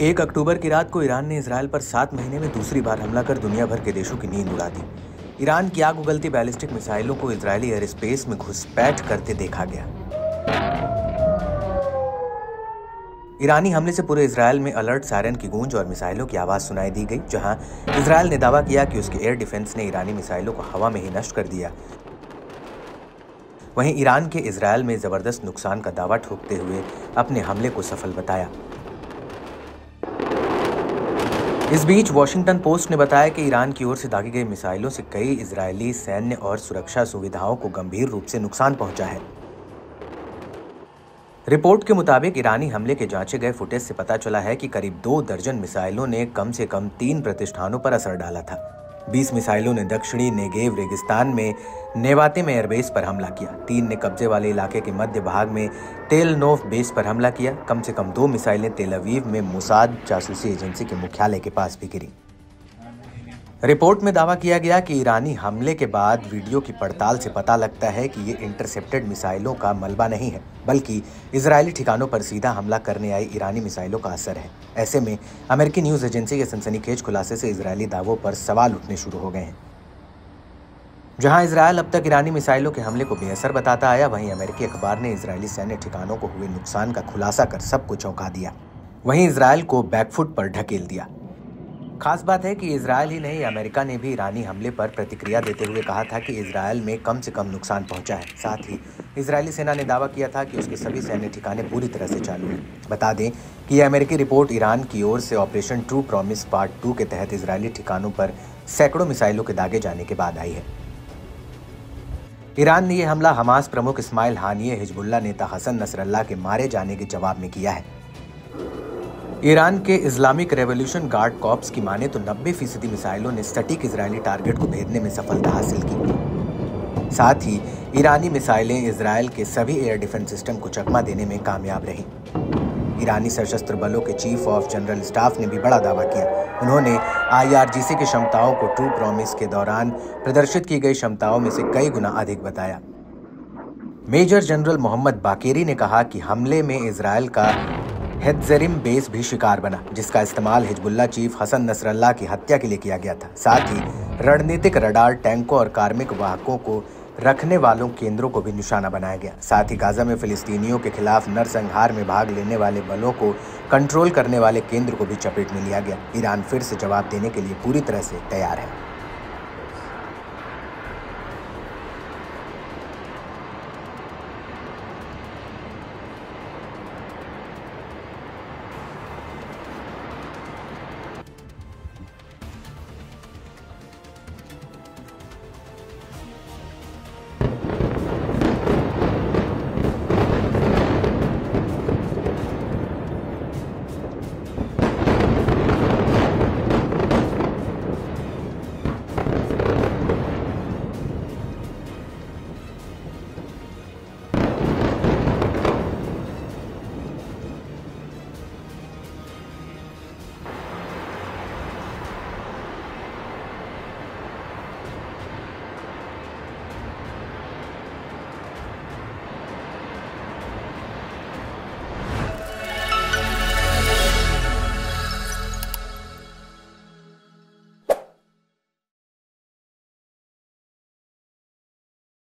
1 अक्टूबर की रात को ईरान ने इजरायल पर 7 महीने में दूसरी बार हमला कर दुनिया भर के देशों की नींद उड़ा दी। ईरान की आग उगलती बैलिस्टिक मिसाइलों को इजरायली एयर स्पेस में घुसपैठ करते देखा गया। ईरानी हमले से पूरे इजरायल में अलर्ट सायरन की गूंज और मिसाइलों की आवाज सुनाई दी गई, जहां इजरायल ने दावा किया कि उसके एयर डिफेंस ने ईरानी मिसाइलों को हवा में ही नष्ट कर दिया। वहीं ईरान के इजरायल में जबरदस्त नुकसान का दावा ठोकते हुए अपने हमले को सफल बताया। इस बीच वॉशिंगटन पोस्ट ने बताया कि ईरान की ओर से दागी गई मिसाइलों से कई इजरायली सैन्य और सुरक्षा सुविधाओं को गंभीर रूप से नुकसान पहुंचा है। रिपोर्ट के मुताबिक ईरानी हमले के जांचे गए फुटेज से पता चला है कि करीब 2 दर्जन मिसाइलों ने कम से कम 3 प्रतिष्ठानों पर असर डाला था। 20 मिसाइलों ने दक्षिणी नेगेव रेगिस्तान में नेवाते में एयरबेस पर हमला किया। 3 ने कब्जे वाले इलाके के मध्य भाग में तेल नोव बेस पर हमला किया। कम से कम 2 मिसाइलें तेल अवीव में मोसाद जासूसी एजेंसी के मुख्यालय के पास भी गिरी। रिपोर्ट में दावा किया गया कि ईरानी हमले के बाद वीडियो की पड़ताल से पता लगता है कि ये इंटरसेप्टेड मिसाइलों का मलबा नहीं है, बल्कि इजरायली ठिकानों पर सीधा हमला करने आई ईरानी मिसाइलों का असर है। ऐसे में अमेरिकी न्यूज एजेंसी के सनसनीखेज खुलासे से इजरायली दावों पर सवाल उठने शुरू हो गए हैं। जहां इजरायल अब तक ईरानी मिसाइलों के हमले को बेअसर बताता आया, वहीं अमेरिकी अखबार ने इजरायली सैन्य ठिकानों को हुए नुकसान का खुलासा कर सबको चौंका दिया। वहीं इजरायल को बैकफुट पर ढकेल दिया। खास बात है कि इजरायल ही नहीं, अमेरिका ने भी ईरानी हमले पर प्रतिक्रिया देते हुए कहा था कि इजरायल में कम से कम नुकसान पहुंचा है। साथ ही इजरायली सेना ने दावा किया था कि उसके सभी सैन्य ठिकाने पूरी तरह से चालू हैं। बता दें कि यह अमेरिकी रिपोर्ट ईरान की ओर से ऑपरेशन ट्रू प्रॉमिस पार्ट 2 के तहत इजरायली ठिकानों पर सैकड़ों मिसाइलों के दागे जाने के बाद आई है। ईरान ने यह हमला हमास प्रमुख इस्माइल हानिये, हिजबुल्लाह नेता हसन नसरल्लाह के मारे जाने के जवाब में किया है। ईरान के इस्लामिक रेवोल्यूशन गार्ड कॉर्प्स की माने तो 90% मिसाइलों ने सटीक इजरायली टारगेट को भेदने में सफलता हासिल की। साथ ही ईरानी मिसाइलें इजरायल के सभी एयर डिफेंस सिस्टम को चकमा देने में कामयाब रहीं। ईरानी सशस्त्र बलों के चीफ ऑफ जनरल स्टाफ ने भी बड़ा दावा किया। उन्होंने IRGC की क्षमताओं को ट्रू प्रॉमिस के दौरान प्रदर्शित की गई क्षमताओं में से कई गुना अधिक बताया। मेजर जनरल मोहम्मद बाकेरी ने कहा कि हमले में इजरायल का हेत्ज़ेरिम बेस भी शिकार बना, जिसका इस्तेमाल हिजबुल्लाह चीफ हसन नसरल्लाह की हत्या के लिए किया गया था। साथ ही रणनीतिक रडार, टैंकों और कार्मिक वाहकों को रखने वालों केंद्रों को भी निशाना बनाया गया। साथ ही गाजा में फिलिस्तीनियों के खिलाफ नरसंहार में भाग लेने वाले बलों को कंट्रोल करने वाले केंद्र को भी चपेट में लिया गया। ईरान फिर से जवाब देने के लिए पूरी तरह से तैयार है।